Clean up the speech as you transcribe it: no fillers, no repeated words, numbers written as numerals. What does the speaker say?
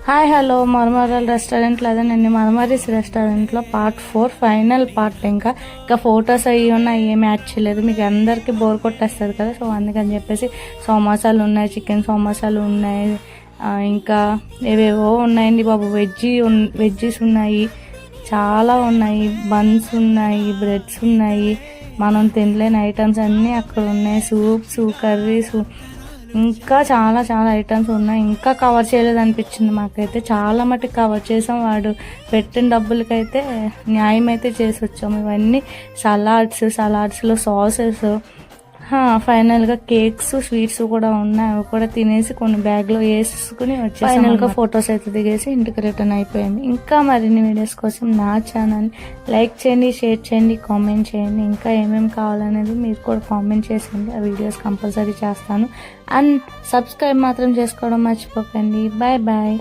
Hi hello మరమరల్ రెస్టారెంట్లో అదేనండి మరమరీస్ రెస్టారెంట్లో పార్ట్ 4 ఫైనల్ పార్ట్. ఇంకా ఫొటోస్ అవి ఉన్నాయి, ఏమి యాడ్ చేయలేదు, మీకు అందరికీ బోర్ కొట్టేస్తుంది కదా. సో అందుకని చెప్పేసి సమోసాలు ఉన్నాయి, చికెన్ సమోసాలు ఉన్నాయి, ఇంకా ఏవేవో ఉన్నాయండి బాబు. వెజ్జీస్ ఉన్నాయి, చాలా ఉన్నాయి, బన్స్ ఉన్నాయి, బ్రెడ్స్ ఉన్నాయి, మనం తినలేని ఐటమ్స్ అన్నీ అక్కడ ఉన్నాయి. సూప్స్, కర్రీస్, ఇంకా చాలా చాలా ఐటమ్స్ ఉన్నాయి. ఇంకా కవర్ చేయలేదు అనిపించింది మాకైతే. చాలా మటుకు కవర్ చేసాం. వాడు పెట్టిన డబ్బులకైతే న్యాయం అయితే చేసి వచ్చాము. ఇవన్నీ సలాడ్స్లో సాసెస్, ఫైనల్గా కేక్స్, స్వీట్స్ కూడా ఉన్నాయి. అవి కూడా తినేసి కొన్ని బ్యాగ్లో వేసుకుని వచ్చి ఫైనల్గా ఫొటోస్ అయితే దిగేసి ఇంటికి రిటర్న్ అయిపోయాము. ఇంకా మరిన్ని వీడియోస్ కోసం నా ఛానల్ లైక్ చేయండి, షేర్ చేయండి, కామెంట్ చేయండి. ఇంకా ఏమేమి కావాలనేది మీరు కూడా కామెంట్ చేసేయండి. ఆ వీడియోస్ కంపల్సరీ చేస్తాను. అండ్ సబ్స్క్రైబ్ మాత్రం చేసుకోవడం మర్చిపోకండి. Bye bye.